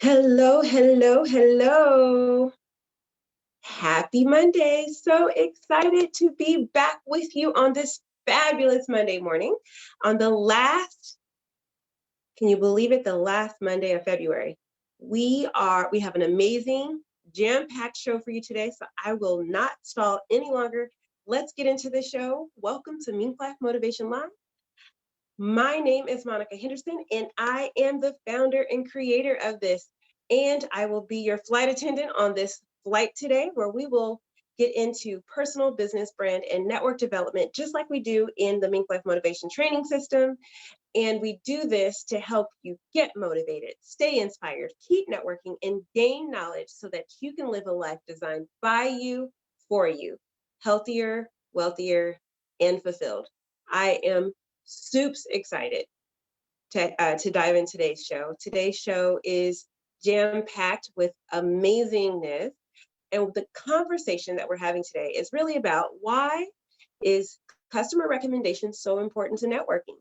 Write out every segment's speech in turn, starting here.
Hello, hello, hello. Happy Monday. So excited to be back with you on this fabulous Monday morning on the last, can you believe it, the last Monday of February. We have an amazing jam-packed show for you today, so I will not stall any longer. Let's get into the show. Welcome to MinkLife Motivation Live. My name is Monica Henderson, and I am the founder and creator of this. And I will be your flight attendant on this flight today, where we will get into personal, business, brand, and network development, just like we do in the MinkLife Motivation training system. And we do this to help you get motivated, stay inspired, keep networking, and gain knowledge so that you can live a life designed by you, for you, healthier, wealthier, and fulfilled. I am super excited to dive in today's show. Today's show is jam-packed with amazingness. And the conversation that we're having today is really about why is customer recommendation so important to networking?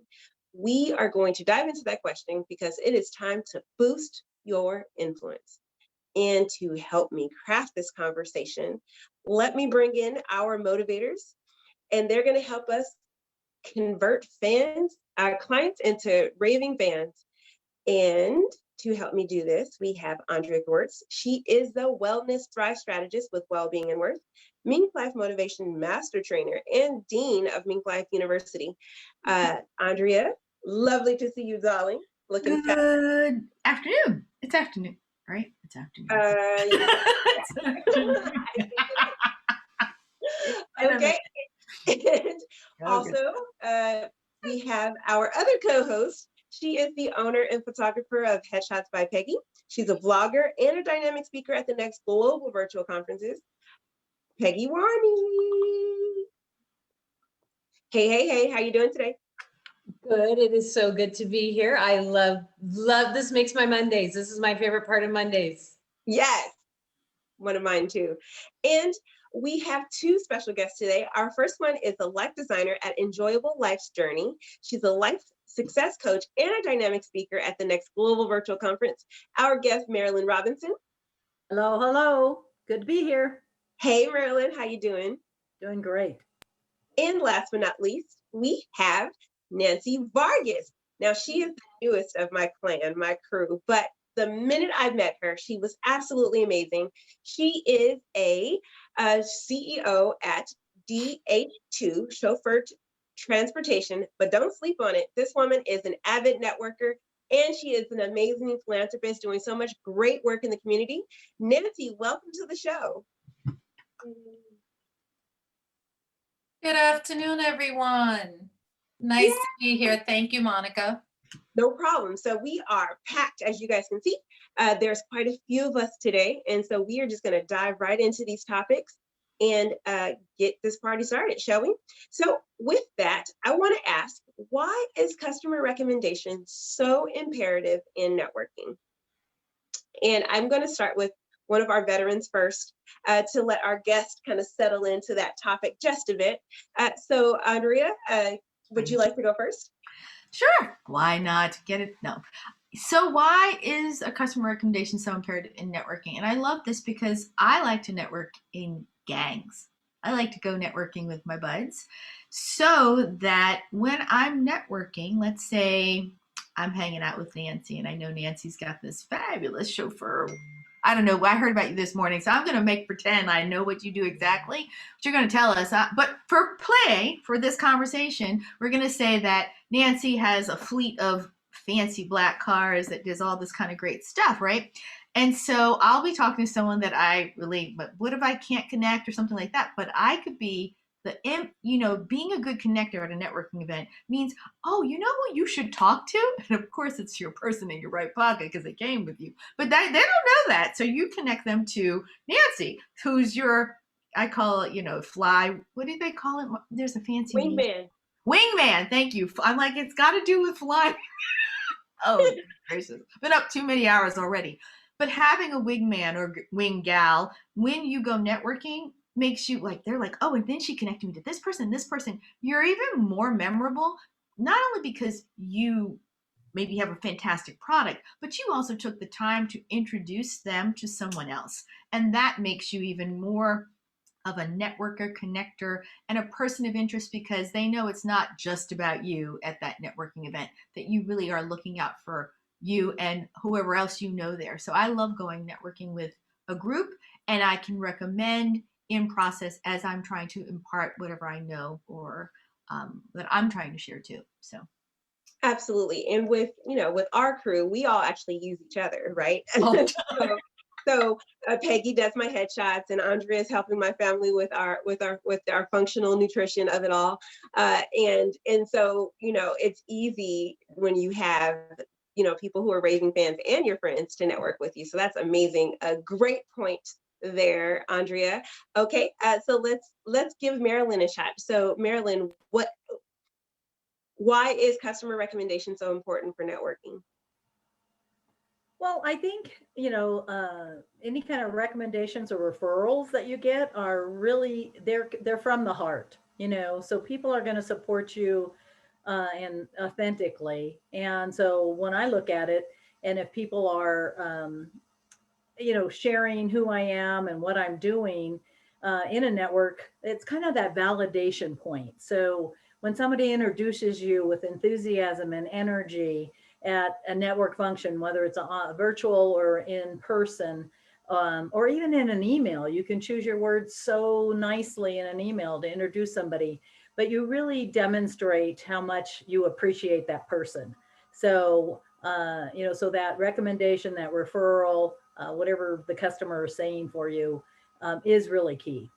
We are going to dive into that question because it is time to boost your influence. And to help me craft this conversation, let me bring in our motivators, and they're going to help us convert our clients into raving fans. And to help me do this, we have Andrea Gewirtz. She is the Wellness Thrive Strategist with WellBeing and Worth, MinkLife Motivation Master Trainer, and Dean of MinkLife University. Andrea, lovely to see you, darling. Looking good afternoon. It's afternoon, right? It's afternoon. Okay. And also, we have our other co-host. She is the owner and photographer of Headshots by Peggy. She's a vlogger and a dynamic speaker at the next global virtual conferences. Peggy Warny. Hey, how you doing today? Good. It is so good to be here. I love this. Makes my Mondays. This is my favorite part of Mondays. Yes, one of mine too. And we have two special guests today. Our first one is a life designer at Enjoyable Life's Journey. She's a life success coach and a dynamic speaker at the next global virtual conference. Our guest, Marilyn Robinson. Hello. Good to be here. Hey, Marilyn, how you doing? Doing great. And last but not least, we have Nancy Vargas. Now, she is the newest of my clan, my crew, but the minute I met her, she was absolutely amazing. She is a CEO at DH2, Chauffeured Transportation, but don't sleep on it. This woman is an avid networker, and she is an amazing philanthropist doing so much great work in the community. Nancy, welcome to the show. Good afternoon, everyone. Nice to be here. Thank you, Monica. No problem. So we are packed, as you guys can see. There's quite a few of us today, and so we are just going to dive right into these topics and get this party started, shall we? So with that, I want to ask, why is customer recommendation so imperative in networking? And I'm going to start with one of our veterans first to let our guest kind of settle into that topic just a bit. So Andrea, would you like to go first? Sure. Why not? Get it? No. So why is a customer recommendation so imperative in networking? And I love this because I like to network in gangs. I like to go networking with my buds so that when I'm networking, let's say I'm hanging out with Nancy and I know Nancy's got this fabulous chauffeur. I don't know. I heard about you this morning, so I'm going to pretend I know what you do exactly, what you're going to tell us. But for this conversation, we're going to say that Nancy has a fleet of fancy black cars that does all this kind of great stuff, right? And so I'll be talking to someone that I relate, but what if I can't connect or something like that? But I could be being a good connector at a networking event means, oh, you know who you should talk to? And of course, it's your person in your right pocket because they came with you. But they don't know that. So you connect them to Nancy, who's your, I call it, fly. What do they call it? There's a fancy wingman. name. Wingman. Thank you. I'm like, it's got to do with flying. Oh, gracious. Been up too many hours already. But having a wingman or wing gal, when you go networking, makes you they're like, oh, and then she connected me to this person. You're even more memorable, not only because you maybe have a fantastic product, but you also took the time to introduce them to someone else. And that makes you even more of a networker, connector, and a person of interest, because they know it's not just about you at that networking event, that you really are looking out for you and whoever else you know there. So I love going networking with a group, and I can recommend in process as I'm trying to impart whatever I know or that I'm trying to share too. So Absolutely. And with, with our crew, we all actually use each other, right? Oh. So Peggy does my headshots, and Andrea is helping my family with our functional nutrition of it all. And so, it's easy when you have, people who are Raving fans and your friends to network with you. So that's amazing. A great point there, Andrea. Okay, so let's give Marilyn a shot. So Marilyn, why is customer recommendation so important for networking? Well, I think, any kind of recommendations or referrals that you get are really, they're from the heart, so people are going to support you and authentically. And so when I look at it, and if people are, sharing who I am and what I'm doing in a network, it's kind of that validation point. So when somebody introduces you with enthusiasm and energy at a network function, whether it's a virtual or in person, or even in an email, you can choose your words so nicely in an email to introduce somebody, but you really demonstrate how much you appreciate that person. So, so that recommendation, that referral, whatever the customer is saying for you, is really key.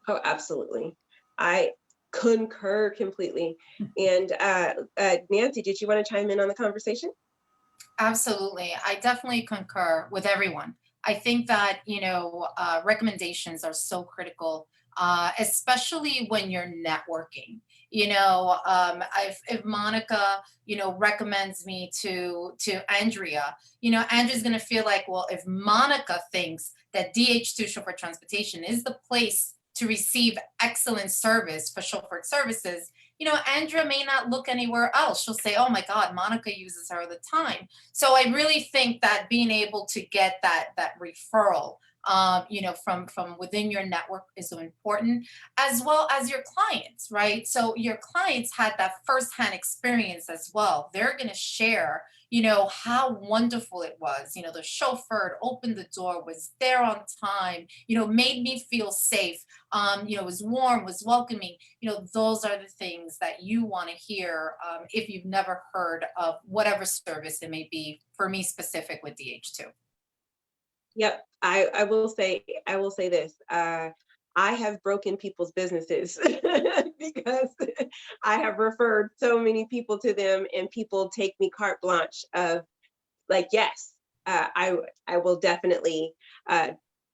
Oh, absolutely. I concur completely. And Nancy, did you want to chime in on the conversation? Absolutely. I definitely concur with everyone. I think that, recommendations are so critical, especially when you're networking. If Monica, recommends me to Andrea, Andrea's going to feel like, well, if Monica thinks that DH2 Chauffeured Transportation is the place to receive excellent service for chauffeured services, Andrea may not look anywhere else. She'll say, oh my God, Monica uses her all the time. So I really think that being able to get that referral, from within your network is so important, as well as your clients, right? So your clients had that firsthand experience as well. They're going to share, how wonderful it was. The chauffeur opened the door, was there on time, made me feel safe. Was warm, was welcoming. Those are the things that you want to hear if you've never heard of whatever service it may be. For me, specific with DH2. Yep, I will say this. I have broken people's businesses because I have referred so many people to them, and people take me carte blanche of like, yes, I will definitely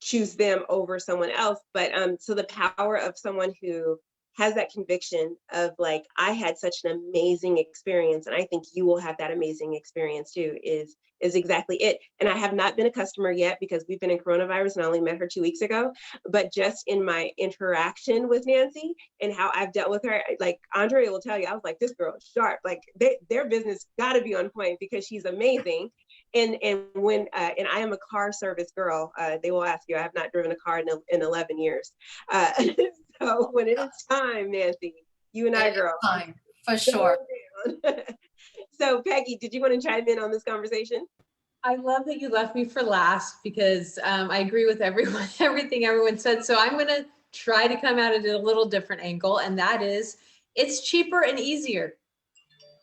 choose them over someone else. But so the power of someone who has that conviction of like, I had such an amazing experience, and I think you will have that amazing experience too, is exactly it. And I have not been a customer yet because we've been in coronavirus and I only met her 2 weeks ago. But just in my interaction with Nancy and how I've dealt with her, like Andrea will tell you, I was like, this girl is sharp. Like their business got to be on point because she's amazing. And when and I am a car service girl, they will ask you, I have not driven a car in 11 years. So when it is time, Nancy, you and I, girl, time for sure. So Peggy, did you want to chime in on this conversation? I love that you left me for last because I agree with everything everyone said. So I'm going to try to come at it at a little different angle, and that is, it's cheaper and easier.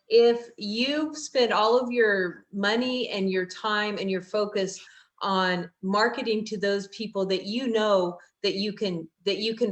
If you spend all of your money and your time and your focus on marketing to those people that that you can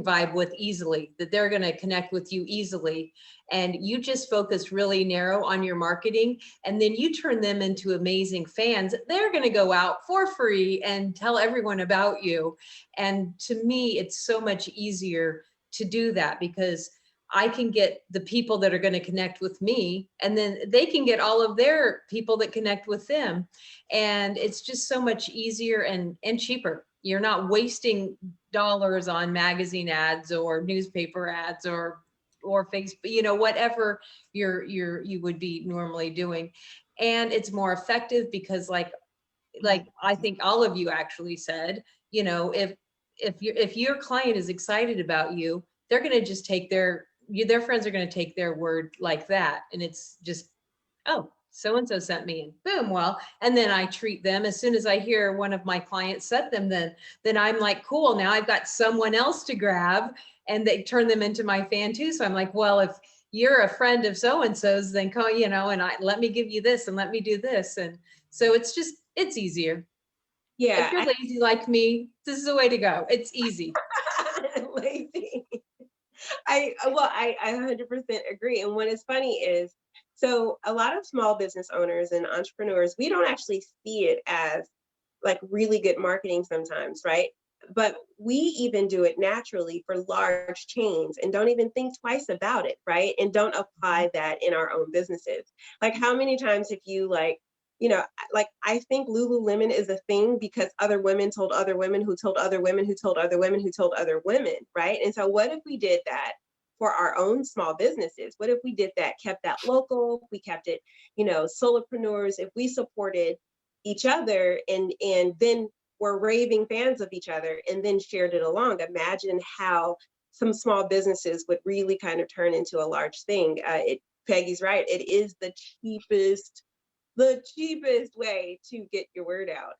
vibe with easily, that they're going to connect with you easily, and you just focus really narrow on your marketing, and then you turn them into amazing fans, they're going to go out for free and tell everyone about you. And to me, it's so much easier to do that because I can get the people that are going to connect with me, and then they can get all of their people that connect with them. And it's just so much easier and cheaper. You're not wasting dollars on magazine ads or newspaper ads or Facebook, whatever you would be normally doing. and it's more effective because like I think all of you actually said, you know, if your client is excited about you, they're going to just take their friends are going to take their word like that. And it's just, oh, so-and-so sent me, and boom. Well, and then I treat them as soon as I hear one of my clients sent them, then I'm like, cool, now I've got someone else to grab, and they turn them into my fan too. So I'm like, well, if you're a friend of so-and-so's, then call, you know, and let me give you this and let me do this. And so it's easier. Yeah. If you're lazy like me, this is the way to go. It's easy. Lazy. I 100% agree. And what is funny is, so a lot of small business owners and entrepreneurs, we don't actually see it as like really good marketing sometimes, right? But we even do it naturally for large chains and don't even think twice about it, right? And don't apply that in our own businesses. Like, how many times have you, like, you know, like, I think Lululemon is a thing because other women told other women who told other women who told other women who told other women, right? And so what if we did that for our own small businesses? What if we did that, kept that local, we kept it, you know, solopreneurs, if we supported each other and then were raving fans of each other and then shared it along? Imagine how some small businesses would really kind of turn into a large thing. Peggy's right. It is the cheapest way to get your word out.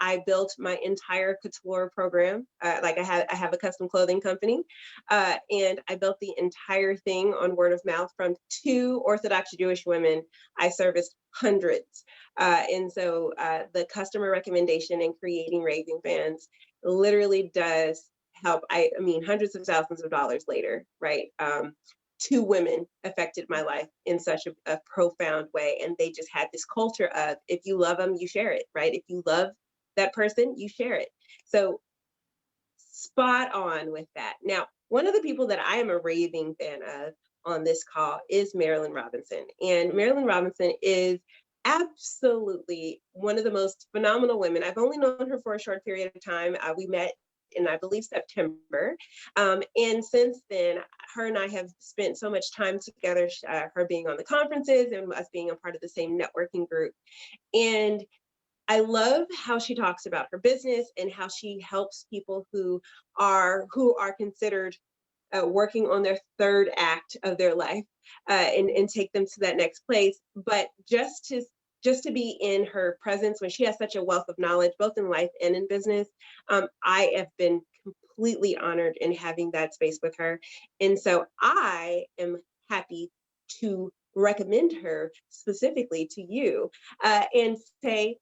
I built my entire couture program. Like, I have a custom clothing company, and I built the entire thing on word of mouth from 2 Orthodox Jewish women. I serviced hundreds. And so the customer recommendation and creating raving fans literally does help. I mean, hundreds of thousands of dollars later, right? 2 women affected my life in such a profound way. And they just had this culture of, if you love them, you share it, right? If you love that person, you share it. So spot on with that. Now, one of the people that I am a raving fan of on this call is Marilyn Robinson. And Marilyn Robinson is absolutely one of the most phenomenal women. I've only known her for a short period of time. We met in, I believe, September. And since then, her and I have spent so much time together, her being on the conferences and us being a part of the same networking group. And I love how she talks about her business and how she helps people who are considered working on their third act of their life, and take them to that next place. But just to be in her presence when she has such a wealth of knowledge, both in life and in business, I have been completely honored in having that space with her. And so I am happy to recommend her specifically to you, and say,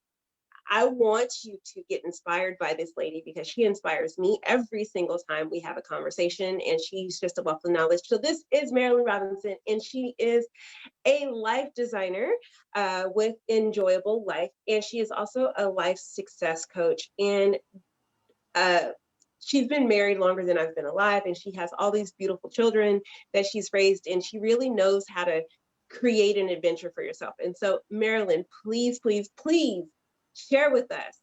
I want you to get inspired by this lady because she inspires me every single time we have a conversation, and she's just a wealth of knowledge. So this is Marilyn Robinson, and she is a life designer with Enjoyable Life, and she is also a life success coach. And she's been married longer than I've been alive, and she has all these beautiful children that she's raised, and she really knows how to create an adventure for yourself. And so, Marilyn, please, please, please share with us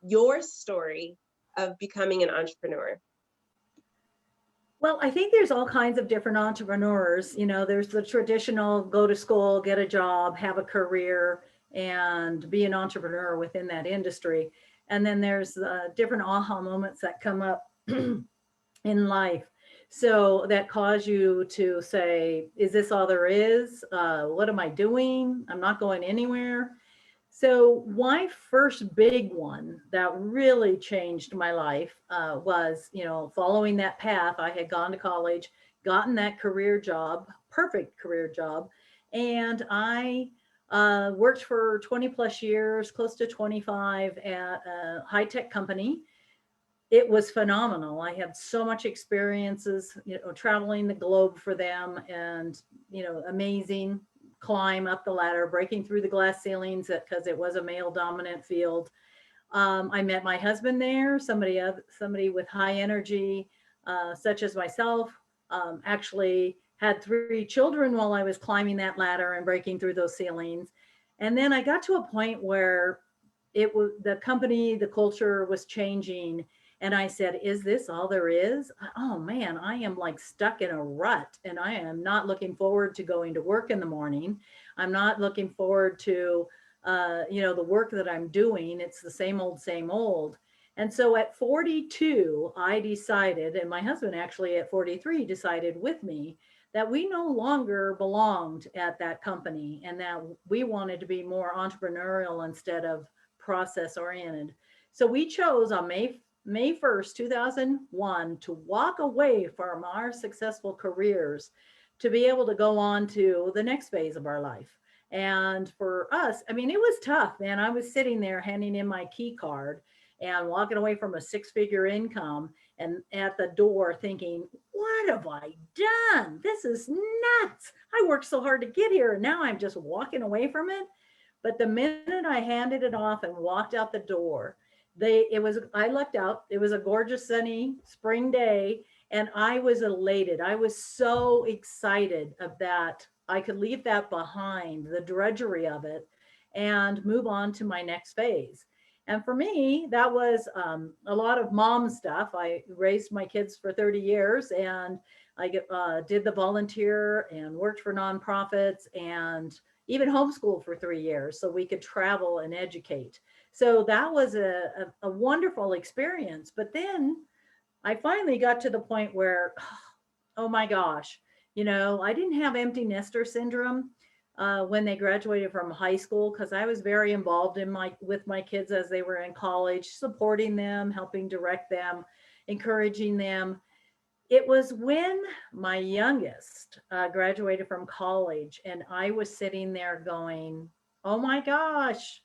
your story of becoming an entrepreneur. Well, I think there's all kinds of different entrepreneurs. You know, there's the traditional go to school, get a job, have a career, and be an entrepreneur within that industry. And then there's different aha moments that come up in life. So that cause you to say, is this all there is? What am I doing? I'm not going anywhere. So my first big one that really changed my life was, you know, following that path. I had gone to college, gotten that career job, perfect career job. And I worked for 20 plus years, close to 25 at a high-tech company. It was phenomenal. I had so much experiences, you know, traveling the globe for them, and, you know, amazing climb up the ladder, breaking through the glass ceilings because it was a male dominant field. I met my husband there, somebody with high energy, such as myself. Actually had 3 children while I was climbing that ladder and breaking through those ceilings. And then I got to a point where it was the company, the culture was changing. And I said, is this all there is? Oh man, I am like stuck in a rut, and I am not looking forward to going to work in the morning. I'm not looking forward to, the work that I'm doing. It's the same old, same old. And so at 42, I decided, and my husband actually at 43 decided with me, that we no longer belonged at that company and that we wanted to be more entrepreneurial instead of process oriented. So we chose on May 1st, 2001 to walk away from our successful careers to be able to go on to the next phase of our life. And for us, I mean, it was tough, man. I was sitting there handing in my key card and walking away from a six-figure income and at the door thinking, what have I done? This is nuts. I worked so hard to get here and now I'm just walking away from it. But the minute I handed it off and walked out the door, I lucked out. It was a gorgeous sunny spring day and I was elated. I was so excited of that. I could leave that behind, the drudgery of it, and move on to my next phase. And for me, that was a lot of mom stuff. I raised my kids for 30 years and I did the volunteer and worked for nonprofits and even homeschooled for 3 years so we could travel and educate. So that was a wonderful experience. But then I finally got to the point where, oh my gosh, I didn't have empty nester syndrome when they graduated from high school, because I was very involved with my kids as they were in college, supporting them, helping direct them, encouraging them. It was when my youngest graduated from college and I was sitting there going, oh my gosh,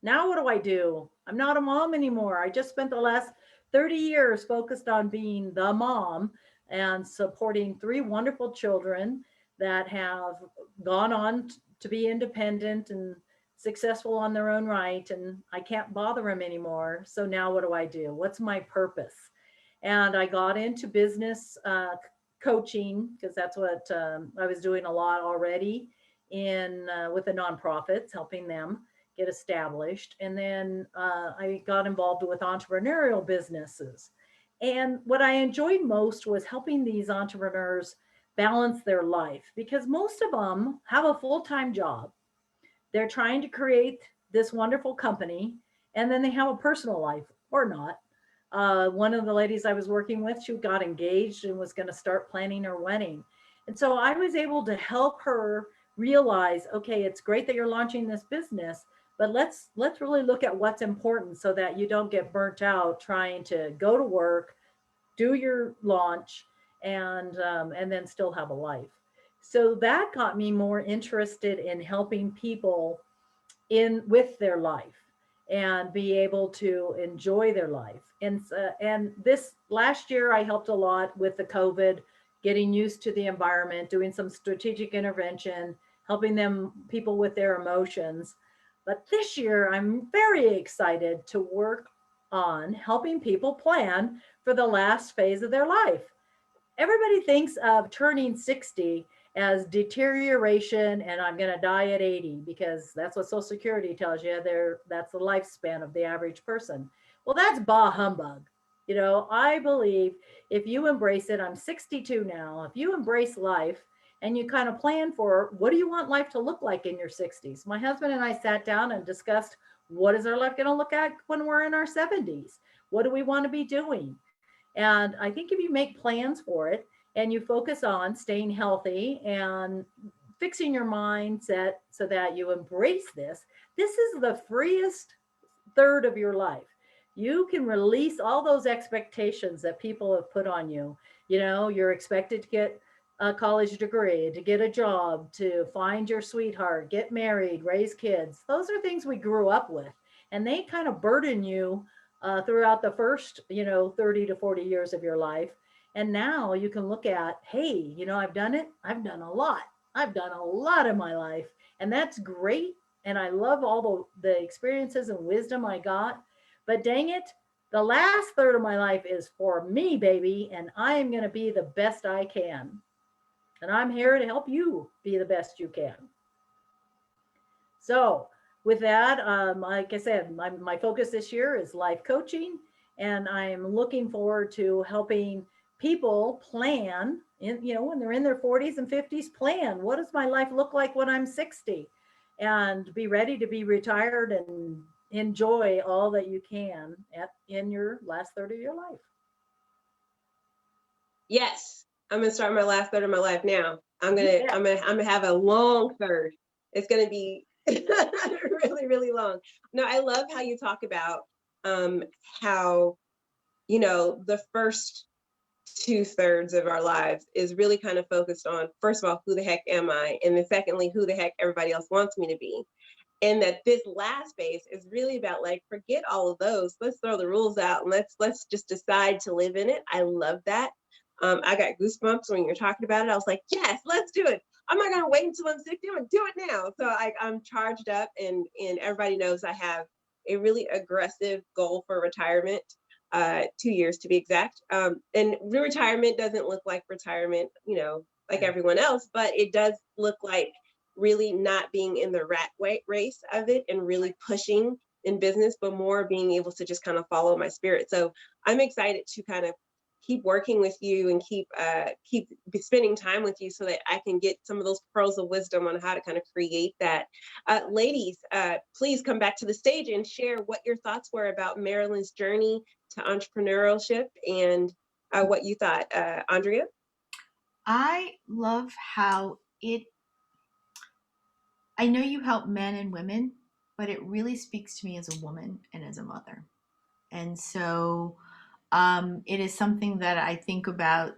now what do I do? I'm not a mom anymore. I just spent the last 30 years focused on being the mom and supporting 3 wonderful children that have gone on to be independent and successful on their own right. And I can't bother them anymore. So now what do I do? What's my purpose? And I got into business coaching because that's what I was doing a lot already with the nonprofits, helping them get established. And then I got involved with entrepreneurial businesses. And what I enjoyed most was helping these entrepreneurs balance their life, because most of them have a full-time job. They're trying to create this wonderful company, and then they have a personal life or not. One of the ladies I was working with, she got engaged and was going to start planning her wedding. And so I was able to help her realize, okay, it's great that you're launching this business, but let's really look at what's important so that you don't get burnt out trying to go to work, do your launch, and then still have a life. So that got me more interested in helping people with their life and be able to enjoy their life. And this last year, I helped a lot with the COVID, getting used to the environment, doing some strategic intervention, helping people with their emotions. But this year, I'm very excited to work on helping people plan for the last phase of their life. Everybody thinks of turning 60 as deterioration and I'm going to die at 80 because that's what Social Security tells you. That's the lifespan of the average person. Well, that's bah humbug. I believe if you embrace it, I'm 62 now. If you embrace life and you kind of plan for what do you want life to look like in your 60s? My husband and I sat down and discussed, what is our life going to look like when we're in our 70s? What do we want to be doing? And I think if you make plans for it and you focus on staying healthy and fixing your mindset so that you embrace this is the freest third of your life. You can release all those expectations that people have put on you. You're expected to get a college degree, to get a job, to find your sweetheart, get married, raise kids. Those are things we grew up with, and they kind of burden you throughout the first, 30 to 40 years of your life. And now you can look at, hey, I've done it. I've done a lot. I've done a lot in my life. And that's great. And I love all the experiences and wisdom I got. But dang it, the last third of my life is for me, baby. And I am going to be the best I can. And I'm here to help you be the best you can. So with that, like I said, my focus this year is life coaching, and I'm looking forward to helping people plan when they're in their 40s and 50s, plan, what does my life look like when I'm 60? and be ready to be retired and enjoy all that you can in your last third of your life. Yes, I'm gonna start my last third of my life now. I'm gonna have a long third. It's gonna be really, really long. No, I love how you talk about how, you know, the first 2/3 of our lives is really kind of focused on, first of all, who the heck am I? And then secondly, who the heck everybody else wants me to be. And that this last phase is really about like, forget all of those. Let's throw the rules out and let's just decide to live in it. I love that. I got goosebumps when you're talking about it. I was like, yes, let's do it. I'm not gonna wait until I'm 60. I'm gonna do it now. So I'm charged up, and everybody knows I have a really aggressive goal for retirement, 2 years to be exact. And retirement doesn't look like retirement, you know, like everyone else, but it does look like really not being in the rat race of it and really pushing in business, but more being able to just kind of follow my spirit. So I'm excited to kind of keep working with you and keep spending time with you so that I can get some of those pearls of wisdom on how to kind of create that. Ladies, please come back to the stage and share what your thoughts were about Marilyn's journey to entrepreneurship and what you thought. Andrea? I love how I know you help men and women, but it really speaks to me as a woman and as a mother. And so it is something that I think about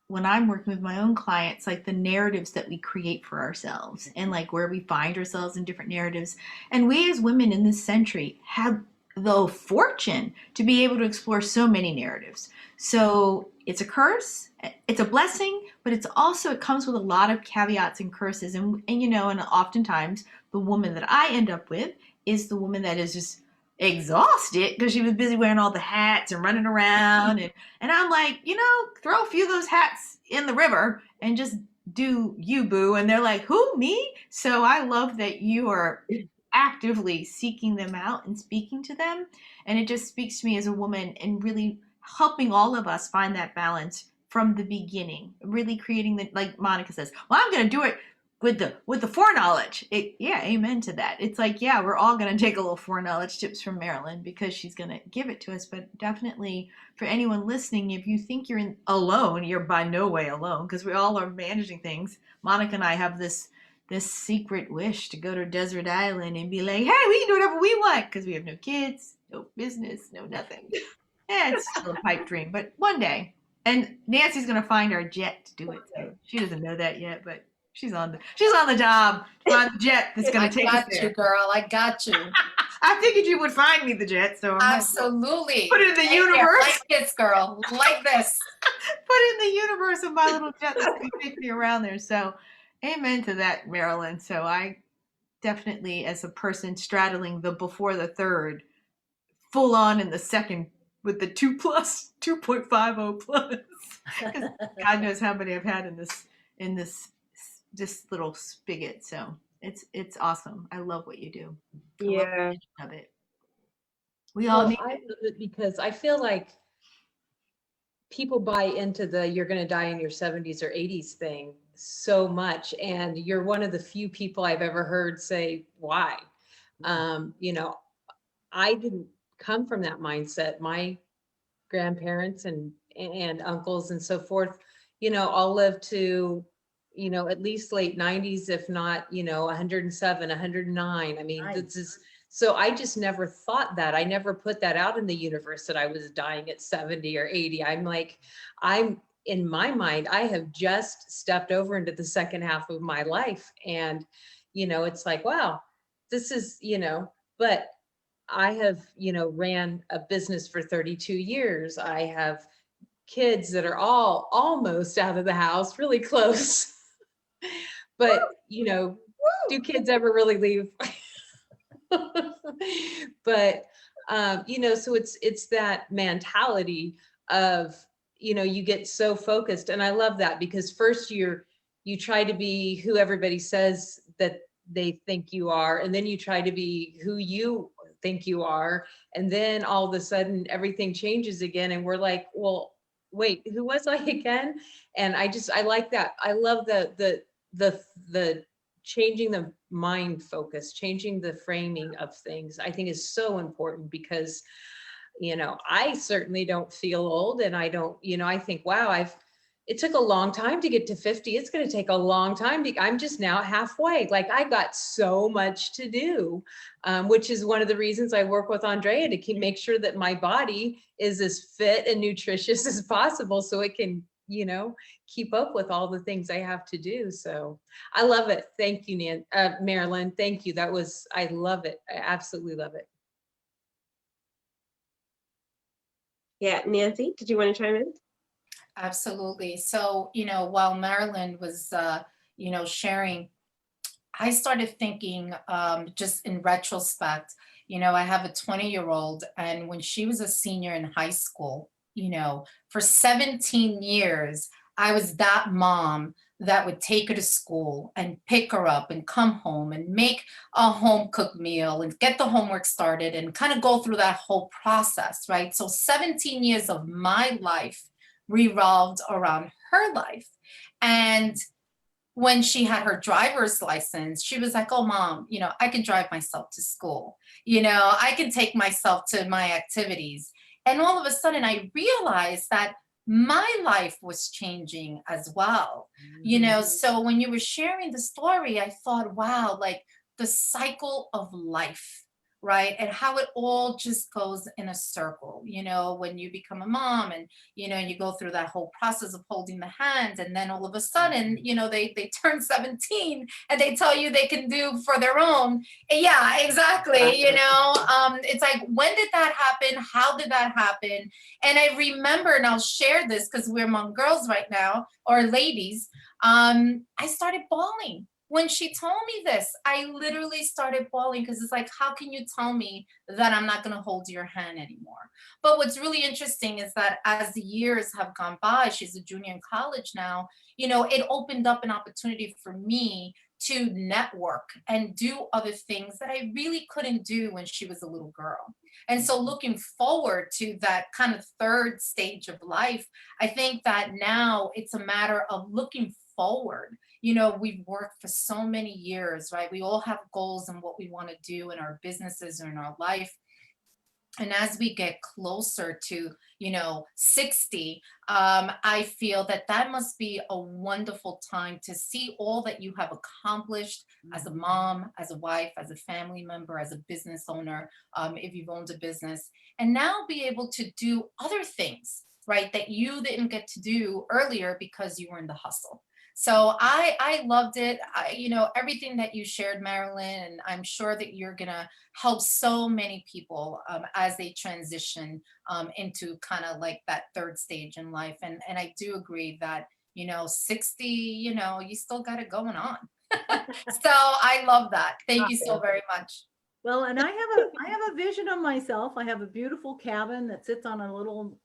when I'm working with my own clients, like the narratives that we create for ourselves and like where we find ourselves in different narratives. And we as women in this century have the fortune to be able to explore so many narratives. So it's a curse, it's a blessing, but it's also, it comes with a lot of caveats and curses. And you know, and oftentimes the woman that I end up with is the woman that is just exhausted because she was busy wearing all the hats and running around. And I'm like, you know, throw a few of those hats in the river and just do you, boo. And they're like, who, me? So I love that you are actively seeking them out and speaking to them. And it just speaks to me as a woman and really helping all of us find that balance from the beginning, really creating the, like Monica says, well, I'm going to do it with the foreknowledge. Yeah, amen to that. It's like, yeah, we're all going to take a little foreknowledge tips from Marilyn because she's going to give it to us. But definitely for anyone listening, if you think you're alone, you're by no way alone because we all are managing things. Monica and I have this secret wish to go to a desert island and be like, hey, we can do whatever we want because we have no kids, no business, no nothing. Yeah, it's still a pipe dream, but one day. And Nancy's going to find our jet to do it. So she doesn't know that yet, but she's on the job to find the jet that's going to take us there. I got you, girl. I got you. I figured you would find me the jet, so I'm absolutely put it in the universe. Like this, girl, like this. Put it in the universe of my little jet that's going to take me around there. So, amen to that, Marilyn. So I definitely, as a person straddling the before the third, full on in the second with the 2 plus 2.50 plus. God knows how many I've had in this little spigot. So it's awesome. I love what you do. Yeah. I love it. We all need I love it because I feel like people buy into the you're going to die in your 70s or 80s thing so much. And you're one of the few people I've ever heard say, why? You know, I didn't come from that mindset. My grandparents and uncles and so forth, you know, all lived to, you know, at least late 90s, if not, you know, 107, 109. I mean, this is, so I just never thought that. I never put that out in the universe that I was dying at 70 or 80. I'm like, in my mind, I have just stepped over into the second half of my life. And, you know, it's like, wow, this is, you know, but I have, you know, ran a business for 32 years. I have kids that are all almost out of the house, really close. But, you know, do kids ever really leave? But, you know, so it's that mentality of, you know, you get so focused. And I love that because first you try to be who everybody says that they think you are. And then you try to be who you think you are. And then all of a sudden everything changes again. And we're like, well, wait, who was I again? And I like that. I love the changing the mind focus, changing the framing of things, I think is so important because, you know, I certainly don't feel old, and I don't, you know, I think, wow, it took a long time to get to 50. It's going to take a long time. I'm just now halfway. Like, I got so much to do, which is one of the reasons I work with Andrea to make sure that my body is as fit and nutritious as possible so it can, you know, keep up with all the things I have to do. So I love it. Thank you, Marilyn. Thank you. I love it. I absolutely love it. Yeah, Nancy, did you want to chime in? Absolutely. So, you know, while Marilyn was, you know, sharing, I started thinking, just in retrospect, you know, I have a 20-year-old, and when she was a senior in high school, you know, for 17 years, I was that mom that would take her to school and pick her up and come home and make a home cooked meal and get the homework started and kind of go through that whole process, right? So 17 years of my life revolved around her life. And when she had her driver's license, she was like, oh, Mom, you know, I can drive myself to school. You know, I can take myself to my activities. And all of a sudden I realized that my life was changing as well. You know, so when you were sharing the story, I thought, wow, like the cycle of life, right? And how it all just goes in a circle, you know, when you become a mom and, you know, you go through that whole process of holding the hand, and then all of a sudden, you know, they turn 17 and they tell you they can do for their own. Yeah, exactly. You know, it's like, when did that happen? How did that happen? And I remember, and I'll share this because we're among girls right now, or ladies, I started bawling. When she told me this, I literally started bawling because it's like, how can you tell me that I'm not going to hold your hand anymore? But what's really interesting is that as the years have gone by, she's a junior in college now, you know, it opened up an opportunity for me to network and do other things that I really couldn't do when she was a little girl. And so looking forward to that kind of third stage of life, I think that now it's a matter of looking forward. You know, we've worked for so many years, right? We all have goals and what we want to do in our businesses or in our life. And as we get closer to, you know, 60, I feel that that must be a wonderful time to see all that you have accomplished as a mom, as a wife, as a family member, as a business owner, if you've owned a business, and now be able to do other things, right, that you didn't get to do earlier because you were in the hustle. So I loved it. You know, everything that you shared, Marilyn, and I'm sure that you're gonna help so many people as they transition into kind of like that third stage in life. And I do agree that, you know, 60, you know, you still got it going on. So I love that. Thank you so very much. Well, and I have a vision of myself. I have a beautiful cabin that sits on a little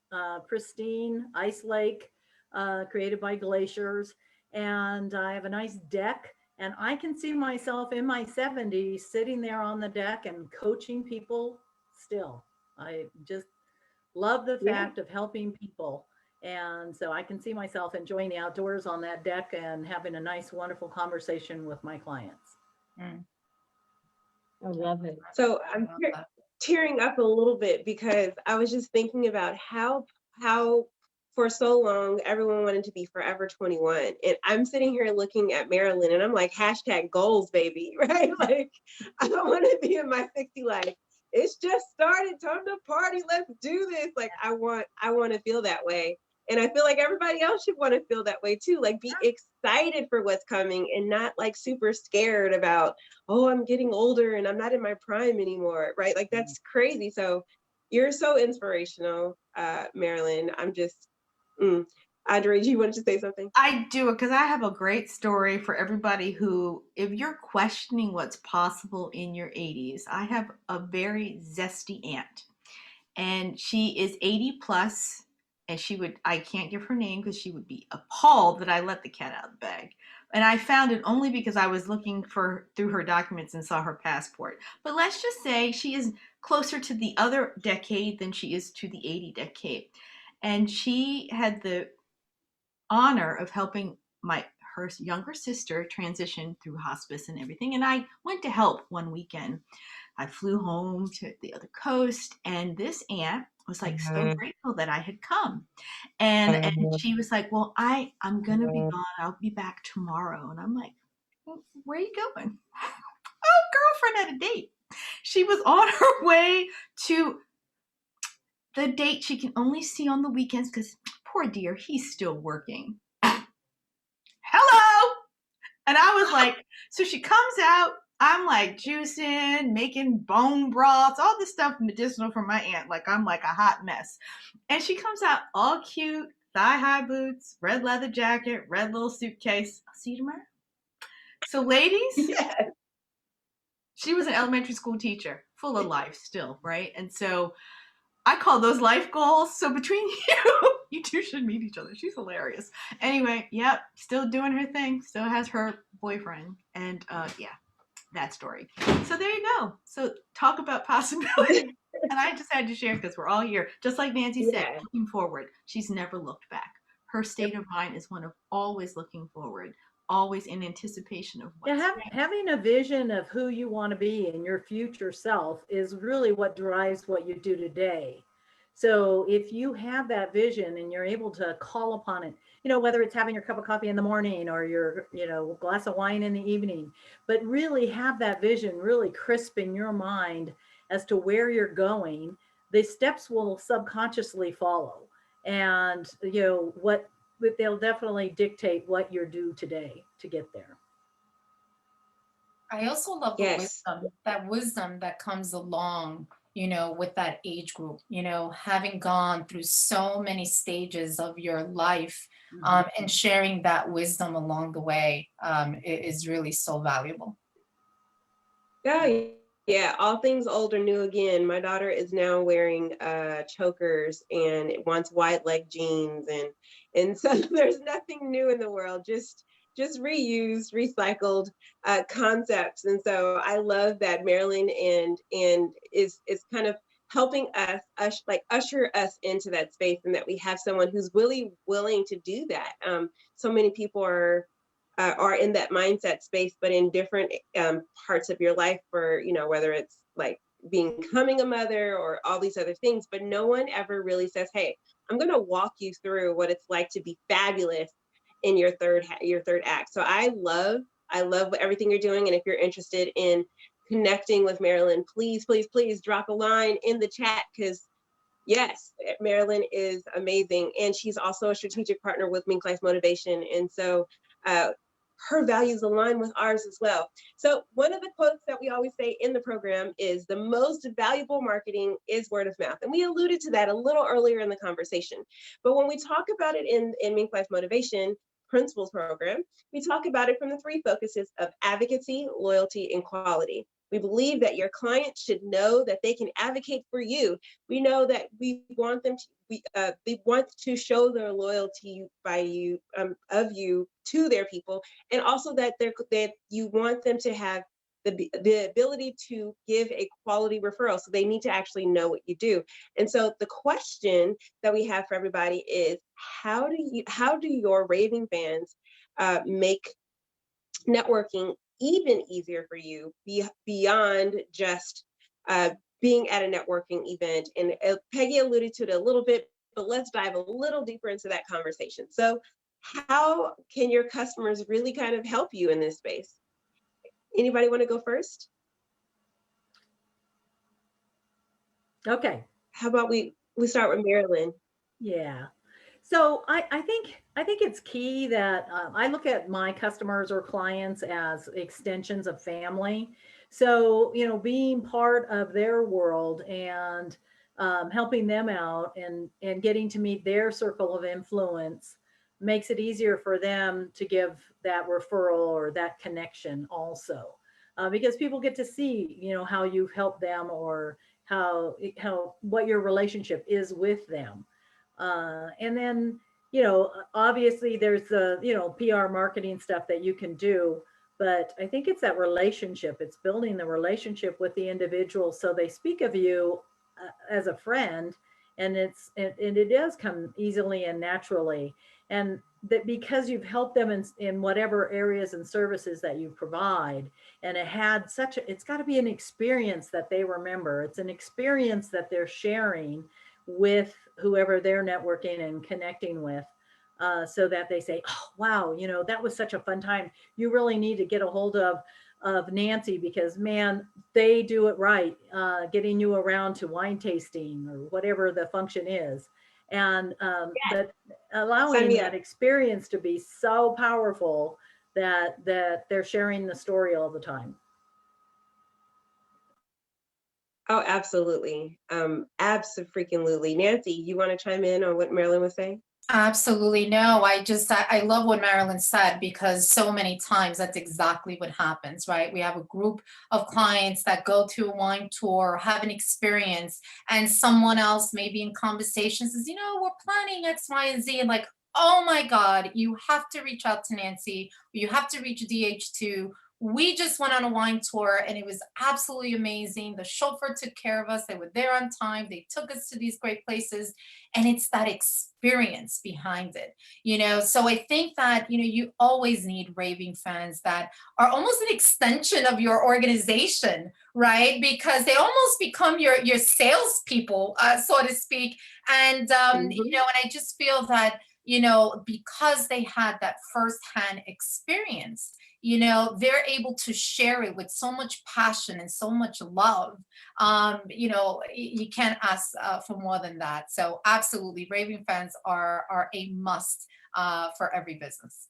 pristine ice lake created by glaciers. And I have a nice deck, and I can see myself in my 70s sitting there on the deck and coaching people still. I just love the fact of helping people. And so I can see myself enjoying the outdoors on that deck and having a nice, wonderful conversation with my clients. I love it. So I'm tearing up a little bit because I was just thinking about how for so long everyone wanted to be forever 21, and I'm sitting here looking at Marilyn and I'm like, hashtag goals, baby, right? Like, I don't want to be in my 60 life. It's just started, time to party, let's do this. Like, I want to feel that way, and I feel like everybody else should want to feel that way too. Like, be excited for what's coming and not like super scared about, oh, I'm getting older and I'm not in my prime anymore, right? Like, that's crazy. So you're so inspirational, Marilyn. I'm just Andrea, do you want to say something? I do, because I have a great story for everybody who, if you're questioning what's possible in your 80s, I have a very zesty aunt, and she is 80 plus, and I can't give her name because she would be appalled that I let the cat out of the bag. And I found it only because I was looking through her documents and saw her passport. But let's just say she is closer to the other decade than she is to the 80 decade. And she had the honor of helping her younger sister transitioned through hospice and everything. And I went to help one weekend. I flew home to the other coast, and this aunt was like so grateful that I had come. And she was like, well, I'm going to be gone. I'll be back tomorrow. And I'm like, well, where are you going? Oh, girlfriend at a date. She was on her way to the date she can only see on the weekends because poor dear, he's still working. Hello. And I was like, so she comes out. I'm like juicing, making bone broths, all this stuff medicinal for my aunt. Like I'm like a hot mess. And she comes out all cute, thigh-high boots, red leather jacket, red little suitcase. I'll see you tomorrow. So ladies, Yes. she was an elementary school teacher, full of life still, right? And so I call those life goals. So between you two should meet each other. She's hilarious. Anyway, yep, still doing her thing. Still has her boyfriend. And yeah, that story. So there you go. So talk about possibility. And I just had to share because we're all here. Just like Nancy said, Yeah. looking forward. She's never looked back. Her state of mind is one of always looking forward, always in anticipation of what's Yeah, next. having a vision of who you want to be and your future self is really what drives what you do today. So if you have that vision and you're able to call upon it, whether it's having your cup of coffee in the morning or your, glass of wine in the evening, but really have that vision really crisp in your mind as to where you're going, the steps will subconsciously follow. And, they'll definitely dictate what you do today to get there. I also love the Yes. wisdom that comes along, with that age group, having gone through so many stages of your life, and sharing that wisdom along the way, is really so valuable. Oh, yeah. All things old are new again. My daughter is now wearing chokers and wants wide leg jeans, and so there's nothing new in the world. Just reused, recycled concepts. And so I love that Marilyn and is kind of helping us usher us into that space, and that we have someone who's really willing to do that. So many people are in that mindset space, but in different parts of your life, for whether it's like becoming a mother or all these other things. But no one ever really says, hey, I'm going to walk you through what it's like to be fabulous in your third act. So I love everything you're doing. And if you're interested in connecting with Marilyn, please drop a line in the chat, because yes, Marilyn is amazing. And she's also a strategic partner with MinkLife Motivation. And so her values align with ours as well. So one of the quotes that we always say in the program is, the most valuable marketing is word of mouth. And we alluded to that a little earlier in the conversation. But when we talk about it in MinkLife Motivation Principles program, we talk about it from the three focuses of advocacy, loyalty, and quality. We believe that your clients should know that they can advocate for you. We know that we want them to, they want to show their loyalty by you, of you to their people, and also that you want them to have the ability to give a quality referral. So they need to actually know what you do. And so the question that we have for everybody is, how do your raving fans make networking even easier for you, beyond just being at a networking event? And Peggy alluded to it a little bit, but let's dive a little deeper into that conversation. So how can your customers really kind of help you in this space? Anybody want to go first? Okay. How about we start with Marilyn? Yeah. So I think it's key that I look at my customers or clients as extensions of family. So being part of their world and helping them out and getting to meet their circle of influence makes it easier for them to give that referral or that connection also, because people get to see how you've helped them, or how what your relationship is with them. And then, obviously there's the, PR marketing stuff that you can do, but I think it's that relationship. It's building the relationship with the individual, so they speak of you as a friend, and it does come easily and naturally. And that because you've helped them in whatever areas and services that you provide, and it had it's got to be an experience that they remember. It's an experience that they're sharing with whoever they're networking and connecting with, so that they say, oh, wow, that was such a fun time. You really need to get a hold of Nancy, because man, they do it right, getting you around to wine tasting or whatever the function is. And but allowing Sign me that up. experience to be so powerful that they're sharing the story all the time. Oh, absolutely. Abso-freaking-lutely. Nancy, you want to chime in on what Marilyn was saying? Absolutely. No, I love what Marilyn said, because so many times that's exactly what happens, right? We have a group of clients that go to a wine tour, have an experience, and someone else maybe in conversation says, we're planning X, Y, and Z. And like, oh my God, you have to reach out to Nancy. You have to reach DH2. We just went on a wine tour and it was absolutely amazing. The chauffeur took care of us. They were there on time. They took us to these great places. And it's that experience behind it, So I think that, you always need raving fans that are almost an extension of your organization, right? Because they almost become your salespeople, so to speak. And, and I just feel that, because they had that firsthand experience, they're able to share it with so much passion and so much love. You can't ask for more than that. So absolutely, raving fans are a must for every business.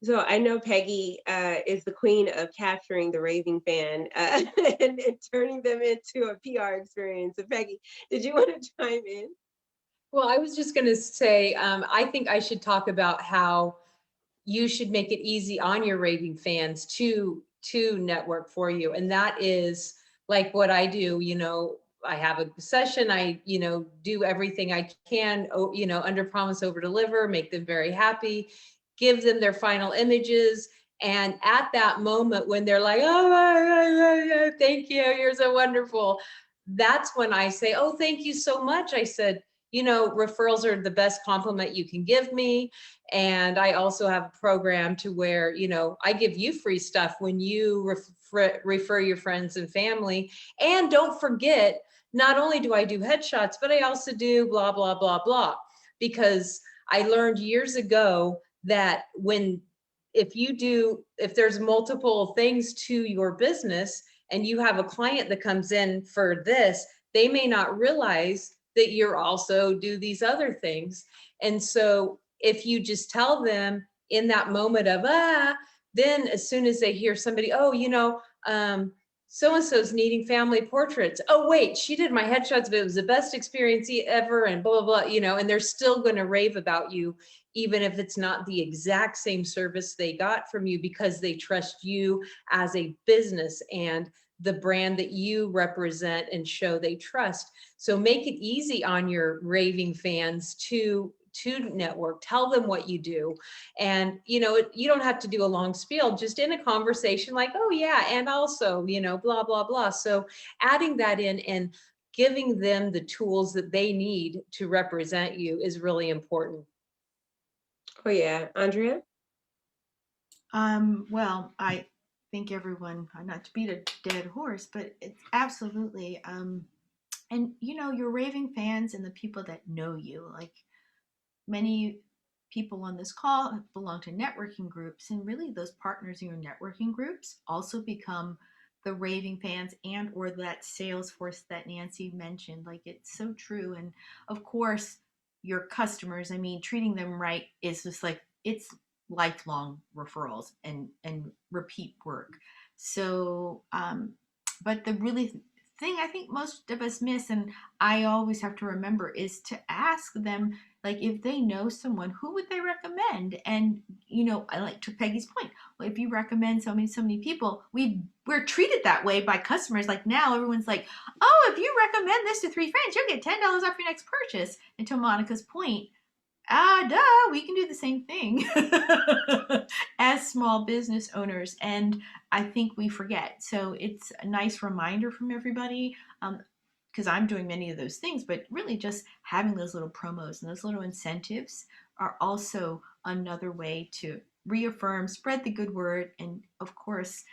So I know Peggy is the queen of capturing the raving fan and turning them into a PR experience. So Peggy, did you want to chime in? Well, I was just going to say, I think I should talk about how you should make it easy on your raving fans to network for you. And that is like what I do. I have a session, I do everything I can, under promise, over deliver, make them very happy, give them their final images. And at that moment when they're like, oh, thank you, you're so wonderful, that's when I say, oh, thank you so much. I said, referrals are the best compliment you can give me. And I also have a program to where, I give you free stuff when you refer your friends and family. And don't forget, not only do I do headshots, but I also do blah, blah, blah, blah. Because I learned years ago that if there's multiple things to your business and you have a client that comes in for this, they may not realize that you're also do these other things. And so if you just tell them in that moment of, then as soon as they hear somebody, so-and-so's needing family portraits. Oh, wait, she did my headshots, but it was the best experience ever, and blah, blah, blah, and they're still going to rave about you, even if it's not the exact same service they got from you, because they trust you as a business and the brand that you represent and show they trust. So make it easy on your raving fans to network, tell them what you do. And, you don't have to do a long spiel, just in a conversation like, oh yeah, and also, blah, blah, blah. So adding that in and giving them the tools that they need to represent you is really important. Oh yeah, Andrea? Well, I think everyone, not to beat a dead horse, but it's absolutely, and your raving fans and the people that know you, like many people on this call belong to networking groups, and really those partners in your networking groups also become the raving fans and or that sales force that Nancy mentioned. Like, it's so true. And of course, your customers, treating them right is just like, it's lifelong referrals and repeat work. So but the really thing I think most of us miss, and I always have to remember, is to ask them, like, if they know someone, who would they recommend? And I like to Peggy's point, well, if you recommend so many people, we're treated that way by customers. Like, now everyone's like, oh, if you recommend this to 3 friends, you'll get $10 off your next purchase. And to Monica's point, duh, we can do the same thing as small business owners. And I think we forget. So it's a nice reminder from everybody. because I'm doing many of those things, but really just having those little promos and those little incentives are also another way to reaffirm, spread the good word, and of course,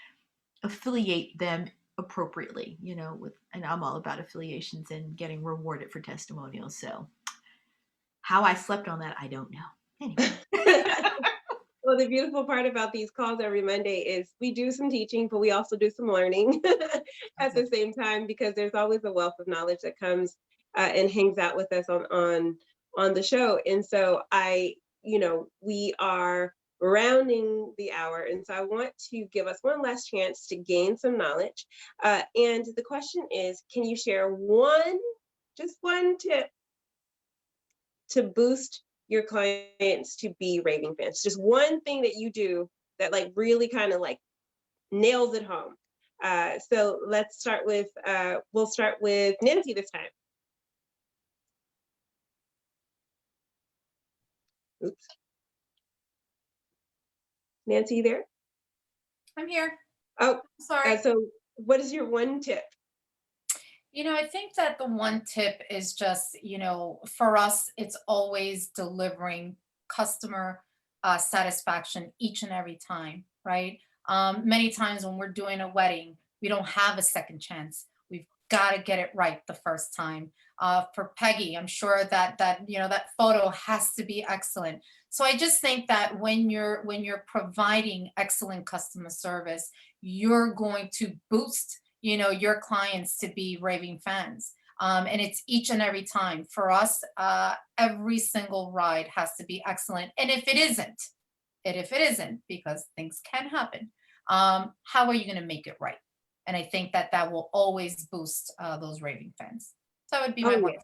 affiliate them appropriately, and I'm all about affiliations and getting rewarded for testimonials. So how I slept on that, I don't know. Anyway. Well, the beautiful part about these calls every Monday is we do some teaching, but we also do some learning at the same time, because there's always a wealth of knowledge that comes and hangs out with us on the show. And so we are rounding the hour. And so I want to give us one last chance to gain some knowledge. And the question is, can you share just one tip to boost your clients to be raving fans? Just one thing that you do that like really kind of like nails it home. So let's start with, we'll start with Nancy this time. Oops. Nancy, you there? I'm here. Oh, sorry. So what is your one tip? I think that the one tip is just, for us, it's always delivering customer satisfaction each and every time, right? Many times when we're doing a wedding, we don't have a second chance. We've got to get it right the first time. For Peggy, I'm sure that that photo has to be excellent. So I just think that when you're providing excellent customer service, you're going to boost your clients to be raving fans. And it's each and every time. For us, every single ride has to be excellent. And if it isn't, because things can happen, how are you going to make it right? And I think that will always boost those raving fans. So that would be my one tip.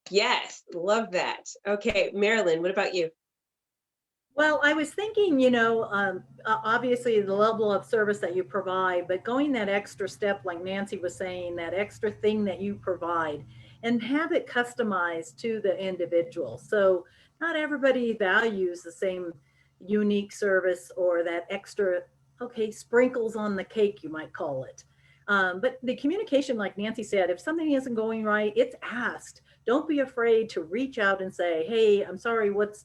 Yes, love that. Okay, Marilyn, what about you? Well, I was thinking, obviously the level of service that you provide, but going that extra step, like Nancy was saying, that extra thing that you provide, and have it customized to the individual. So not everybody values the same unique service or that extra, sprinkles on the cake, you might call it. But the communication, like Nancy said, if something isn't going right, it's asked. Don't be afraid to reach out and say, hey, I'm sorry, what's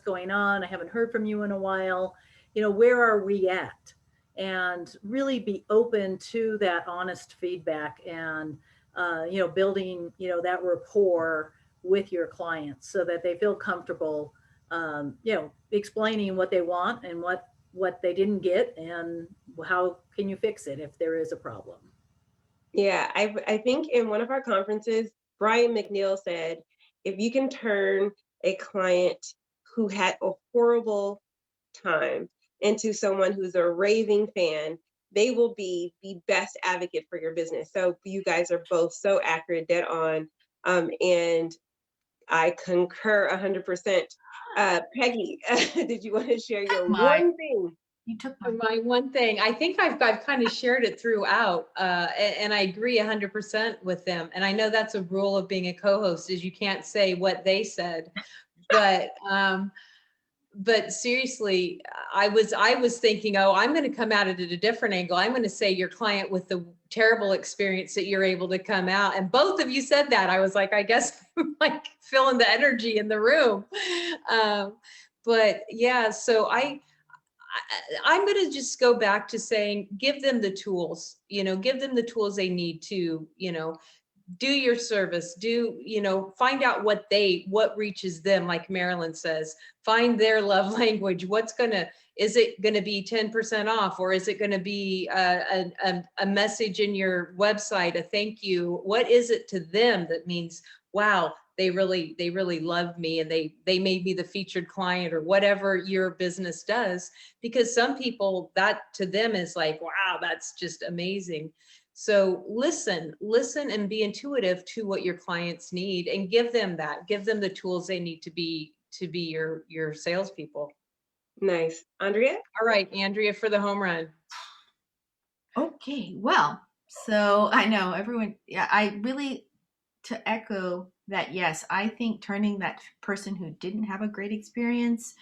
going on? I haven't heard from you in a while. Where are we at? And really be open to that honest feedback and, building, that rapport with your clients so that they feel comfortable, explaining what they want and what they didn't get and how can you fix it if there is a problem. Yeah, I think in one of our conferences, Brian McNeil said, if you can turn a client who had a horrible time into someone who's a raving fan, they will be the best advocate for your business. So you guys are both so accurate, dead on. And I concur 100%. Peggy, did you want to share your one thing? You took my one thing. I think I've kind of shared it throughout, and I agree 100% with them. And I know that's a rule of being a co-host is you can't say what they said, but seriously, I was thinking, oh, I'm going to come at it at a different angle. I'm going to say your client with the terrible experience that you're able to come out. And both of you said that. I was like, I guess I'm like feeling the energy in the room. But yeah, so I'm going to just go back to saying, give them the tools, give them the tools they need to, do your service, find out what reaches them. Like Marilyn says, find their love language. Is it going to be 10% off, or is it going to be a message in your website, a thank you? What is it to them that means, wow, they really love me and they made me the featured client, or whatever your business does? Because some people, that to them is like, wow, that's just amazing. So listen and be intuitive to what your clients need and give them the tools they need to be your salespeople. Nice. Andrea? All right, Andrea, for the home run. Okay, well, so I know everyone, yeah, I really, to echo that, yes, I think turning that person who didn't have a great experience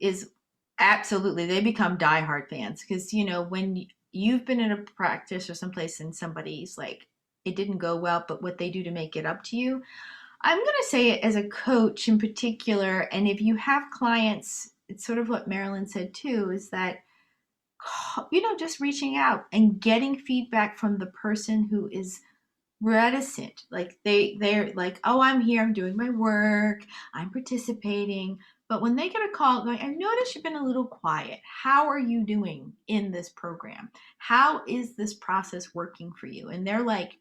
is absolutely, they become diehard fans. Because, when you've been in a practice or someplace and somebody's like it didn't go well, but what they do to make it up to you. I'm going to say it as a coach in particular. And if you have clients, it's sort of what Marilyn said too, is that, just reaching out and getting feedback from the person who is reticent. Like they're like, oh, I'm here, I'm doing my work, I'm participating. But when they get a call going, I've noticed you've been a little quiet. How are you doing in this program? How is this process working for you? And they're like,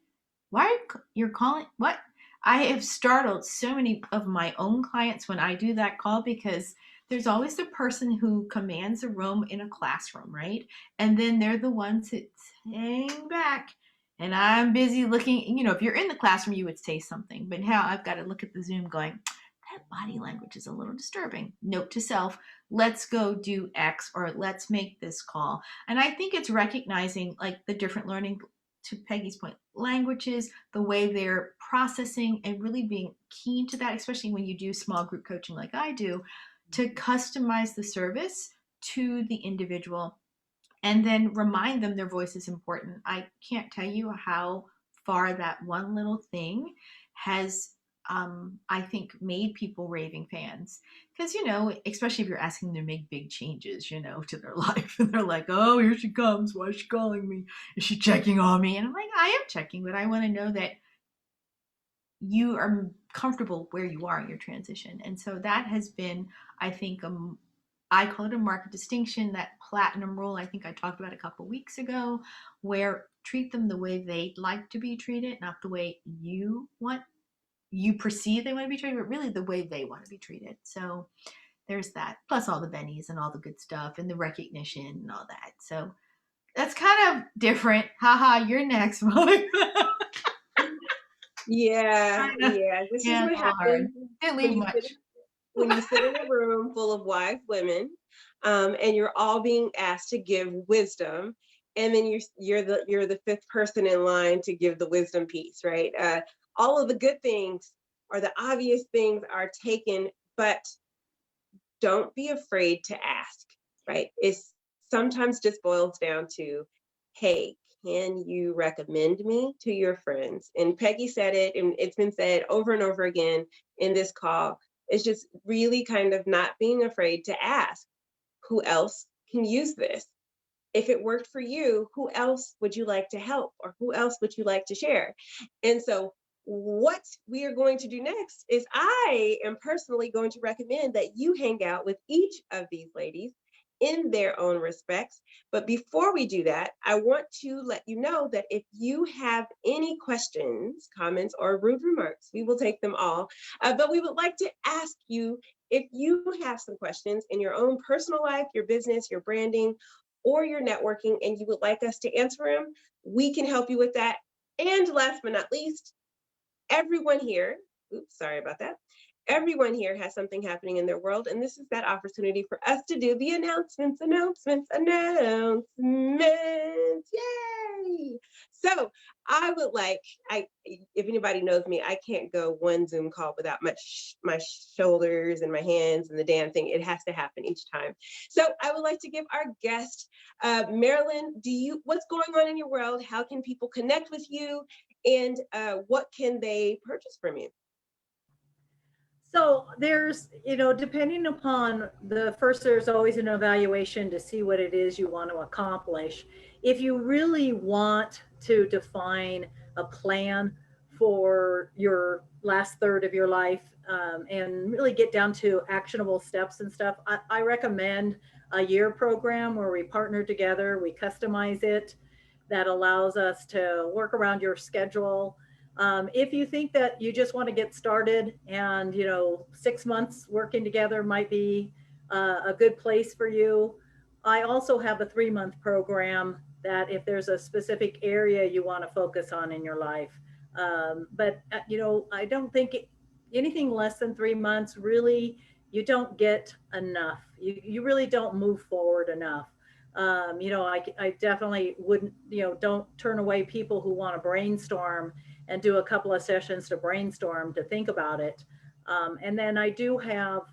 why you're calling? What? I have startled so many of my own clients when I do that call, because there's always the person who commands a room in a classroom, right? And then they're the ones that hang back. And I'm busy looking, if you're in the classroom, you would say something. But now I've got to look at the Zoom going, that body language is a little disturbing. Note to self, let's go do X, or let's make this call. And I think it's recognizing like the different learning, to Peggy's point, languages, the way they're processing, and really being keen to that, especially when you do small group coaching like I do, to customize the service to the individual and then remind them their voice is important. I can't tell you how far that one little thing has, I think, made people raving fans. Because, especially if you're asking them to make big changes, to their life. And they're like, oh, here she comes. Why is she calling me? Is she checking on me? And I'm like, I am checking, but I want to know that you are comfortable where you are in your transition. And so that has been, I think, I call it a market distinction, that platinum rule I think I talked about a couple weeks ago, where treat them the way they'd like to be treated, not the way you perceive they want to be treated, but really the way they want to be treated. So there's that, plus all the bennies and all the good stuff and the recognition and all that. So that's kind of different. Haha, you're next, Molly. Yeah. This is what happens Didn't leave much. When you sit in a room full of wise women, and you're all being asked to give wisdom, and then you're the fifth person in line to give the wisdom piece, right? All of the good things or the obvious things are taken, but don't be afraid to ask, right? It's sometimes just boils down to, hey, can you recommend me to your friends? And Peggy said it, and it's been said over and over again in this call. It's just really kind of not being afraid to ask, who else can use this? If it worked for you, who else would you like to help? Or who else would you like to share? And so what we are going to do next is I am personally going to recommend that you hang out with each of these ladies in their own respects. But before we do that, I want to let you know that if you have any questions, comments, or rude remarks, we will take them all. But we would like to ask you, if you have some questions in your own personal life, your business, your branding, or your networking, and you would like us to answer them, we can help you with that. And last but not least, everyone here, sorry about that. Everyone here has something happening in their world, and this is that opportunity for us to do the announcements. Yay! So I would like, if anybody knows me, I can't go one Zoom call without my shoulders and my hands and the damn thing. It has to happen each time. So I would like to give our guest, Marilyn, what's going on in your world? How can people connect with you? And what can they purchase from you? So there's, depending upon there's always an evaluation to see what it is you want to accomplish. If you really want to define a plan for your last third of your life, and really get down to actionable steps and stuff, I recommend a year program where we partner together, we customize it. That allows us to work around your schedule. If you think that you just want to get started and, 6 months working together might be a good place for you, I also have a 3-month program that if there's a specific area you want to focus on in your life. But I don't think anything less than 3 months, really, you don't get enough. You really don't move forward enough. I definitely wouldn't, don't turn away people who want to brainstorm and do a couple of sessions to brainstorm, to think about it. And then I do have,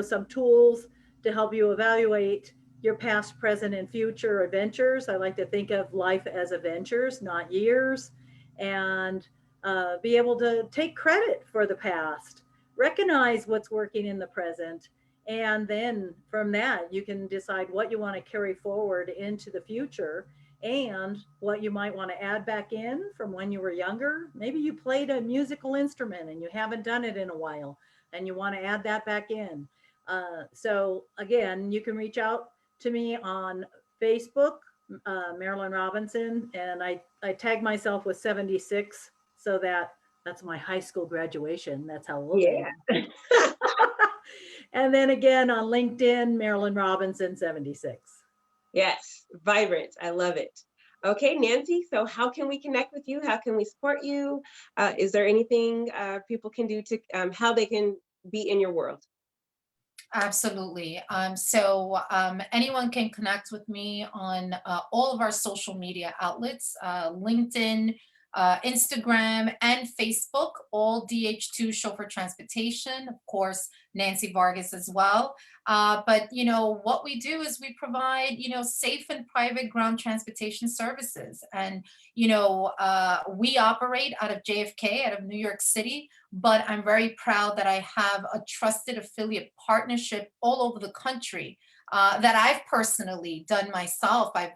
some tools to help you evaluate your past, present, and future adventures. I like to think of life as adventures, not years. and be able to take credit for the past, recognize what's working in the present, and then from that, you can decide what you want to carry forward into the future and what you might want to add back in from when you were younger. Maybe you played a musical instrument and you haven't done it in a while and you want to add that back in. So, again, you can reach out to me on Facebook, Marilyn Robinson, and I tag myself with 76 so that's my high school graduation. That's how old I Yeah. am. And then again on LinkedIn, Marilyn Robinson 76. Yes, vibrant. I love it. Okay, Nancy, so how can we connect with you? How can we support you? Is there anything people can do to how they can be in your world? Absolutely. Anyone can connect with me on all of our social media outlets, LinkedIn, Instagram, and Facebook, all DH2 Chauffeured Transportation, of course, Nancy Vargas as well. But what we do is we provide, safe and private ground transportation services. And, we operate out of JFK, out of New York City, but I'm very proud that I have a trusted affiliate partnership all over the country that I've personally done myself. I've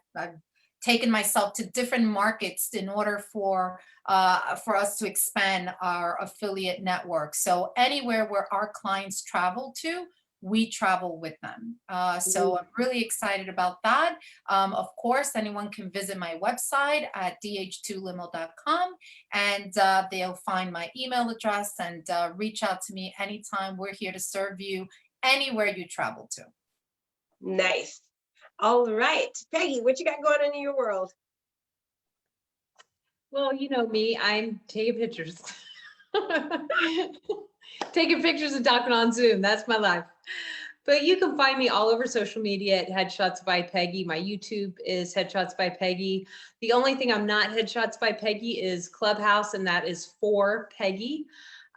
taken myself to different markets in order for us to expand our affiliate network. So anywhere where our clients travel to, we travel with them. So I'm really excited about that. Of course, anyone can visit my website at dh2limo.com and they'll find my email address and reach out to me anytime. We're here to serve you anywhere you travel to. Nice. All right, Peggy, what you got going on in your world? Well, you know me, I'm taking pictures. Taking pictures and talking on Zoom. That's my life. But you can find me all over social media at Headshots by Peggy. My YouTube is Headshots by Peggy. The only thing I'm not Headshots by Peggy is Clubhouse, and that is for Peggy.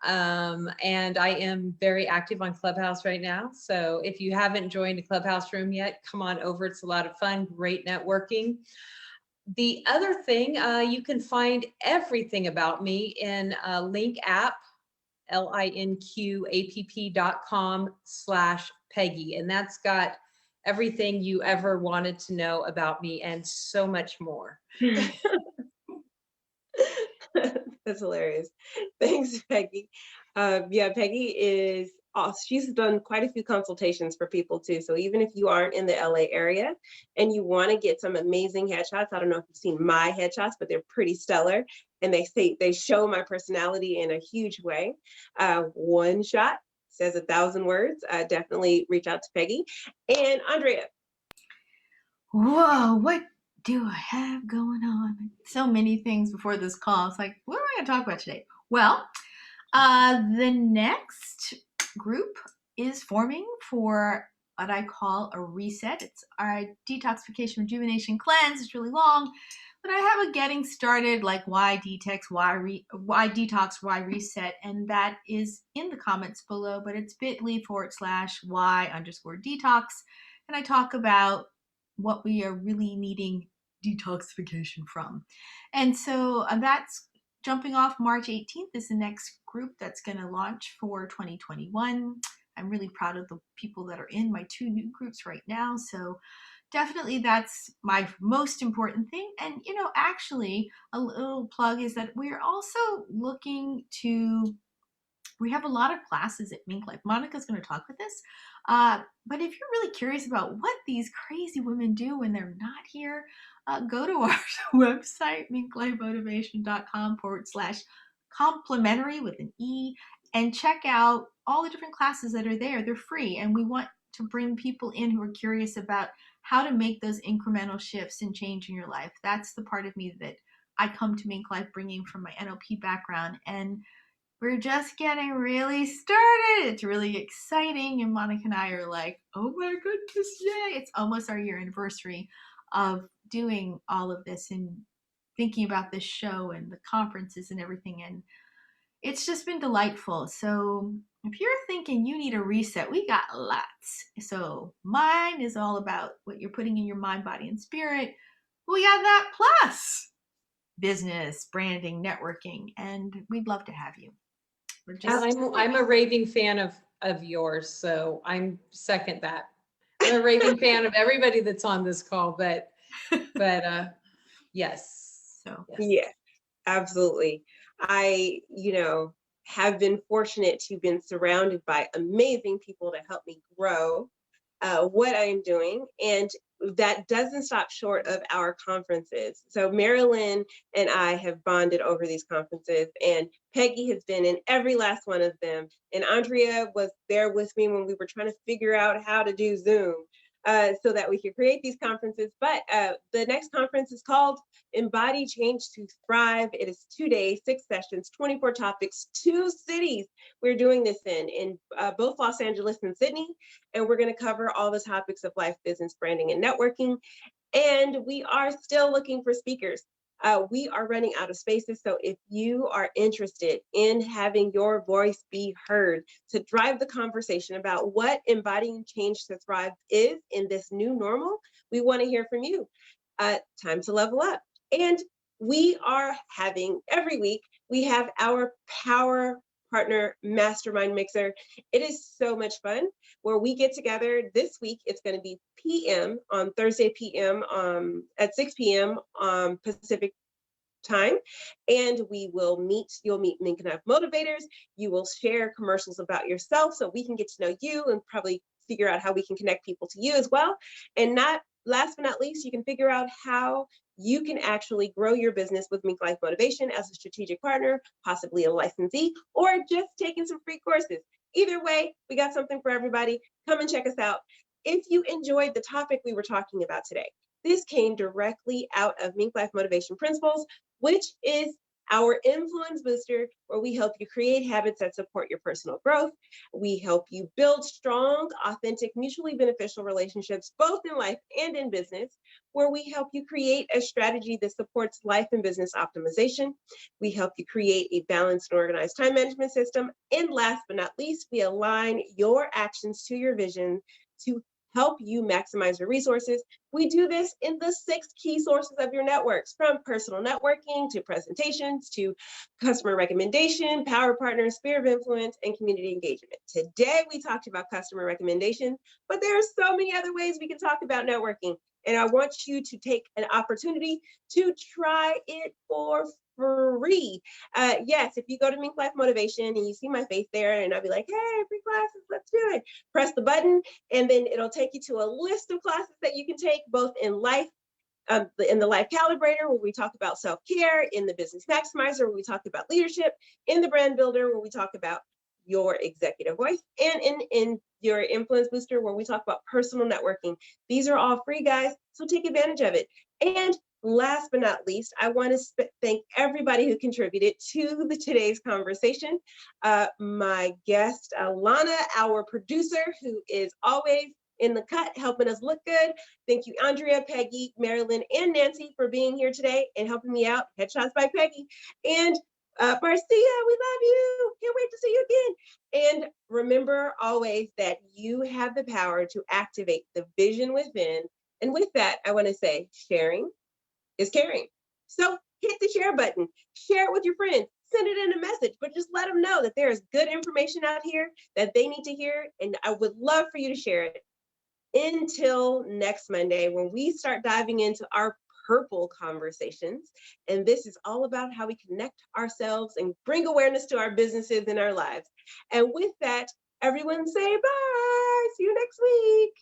And I am very active on Clubhouse right now. So if you haven't joined a Clubhouse room yet, come on over. It's a lot of fun, great networking. The other thing, you can find everything about me in a link app, linqapp.com/Peggy. And that's got everything you ever wanted to know about me and so much more. That's hilarious. Thanks, Peggy. Yeah, Peggy is awesome. She's done quite a few consultations for people too. So even if you aren't in the LA area and you want to get some amazing headshots, I don't know if you've seen my headshots, but they're pretty stellar. And they show my personality in a huge way. One shot says 1,000 words. Definitely reach out to Peggy. And Andrea. Whoa, what do I have going on? So many things before this call. It's like, what am I going to talk about today? Well, the next group is forming for what I call a reset. It's our detoxification, rejuvenation, cleanse. It's really long, but I have a getting started, like why detox, why detox, why reset, and that is in the comments below. But it's bit.ly/why_detox, and I talk about what we are really needing detoxification from. And so that's jumping off March 18th is the next group that's going to launch for 2021. I'm really proud of the people that are in my 2 new groups right now. So definitely that's my most important thing. And, actually a little plug is that we're also looking to, we have a lot of classes at MinkLife. Monica's going to talk with us. But if you're really curious about what these crazy women do when they're not here, go to our website, minklifemotivation.com/complimentary with an E, and check out all the different classes that are there. They're free, and we want to bring people in who are curious about how to make those incremental shifts and change in your life. That's the part of me that I come to MinkLife bringing from my NLP background, and we're just getting really started. It's really exciting. And Monica and I are like, oh my goodness, yay. It's almost our year anniversary of doing all of this and thinking about this show and the conferences and everything. And it's just been delightful. So if you're thinking you need a reset, we got lots. So mine is all about what you're putting in your mind, body, and spirit. We got that plus business, branding, networking, and we'd love to have you. We're And just I'm a raving fan of yours, so I'm second that. I'm a raving fan of everybody that's on this call, but yes. so Yes. Yeah, absolutely. I, have been fortunate to been surrounded by amazing people to help me grow what I'm doing. And that doesn't stop short of our conferences. So Marilyn and I have bonded over these conferences, and Peggy has been in every last one of them. And Andrea was there with me when we were trying to figure out how to do Zoom so that we could create these conferences. But the next conference is called Embody Change to Thrive. It is 2 days, 6 sessions, 24 topics, 2 cities we're doing this in both Los Angeles and Sydney. And we're going to cover all the topics of life, business, branding, and networking. And we are still looking for speakers. We are running out of spaces. So if you are interested in having your voice be heard to drive the conversation about what embodying change to thrive is in this new normal, we want to hear from you. Time to level up. And we are having every week, we have our Power Partner Mastermind Mixer. It is so much fun where we get together this week. It's going to be PM on Thursday PM at 6 p.m. Pacific time. And you'll meet MinkLife Motivators. You will share commercials about yourself so we can get to know you and probably figure out how we can connect people to you as well. And last but not least, you can figure out how you can actually grow your business with MinkLife Motivation as a strategic partner, possibly a licensee, or just taking some free courses. Either way, we got something for everybody. Come and check us out. If you enjoyed the topic we were talking about today, this came directly out of MinkLife Motivation Principles, which is our influence booster, where we help you create habits that support your personal growth. We help you build strong, authentic, mutually beneficial relationships, both in life and in business, where we help you create a strategy that supports life and business optimization. We help you create a balanced and organized time management system. And last but not least, we align your actions to your vision to help you maximize your resources. We do this in the 6 key sources of your networks, from personal networking to presentations to customer recommendation, power partners, sphere of influence, and community engagement. Today, we talked about customer recommendation, but there are so many other ways we can talk about networking. And I want you to take an opportunity to try it for free. Yes, if you go to MinkLife Motivation and you see my face there and I'll be like, hey, free classes, let's do it. Press the button and then it'll take you to a list of classes that you can take both in life, in the Life Calibrator, where we talk about self-care, in the Business Maximizer, where we talk about leadership, in the Brand Builder, where we talk about your executive voice, and in your Influence Booster, where we talk about personal networking. These are all free, guys, so take advantage of it. And last but not least, I want to thank everybody who contributed to today's conversation. My guest, Alana, our producer, who is always in the cut, helping us look good. Thank you, Andrea, Peggy, Marilyn, and Nancy for being here today and helping me out. Headshots by Peggy. And Marcia, we love you. Can't wait to see you again. And remember always that you have the power to activate the vision within. And with that, I want to say sharing is caring. So hit the share button, share it with your friends, send it in a message, but just let them know that there is good information out here that they need to hear. And I would love for you to share it. Until next Monday, when we start diving into our purple conversations. And this is all about how we connect ourselves and bring awareness to our businesses and our lives. And with that, everyone say bye. See you next week.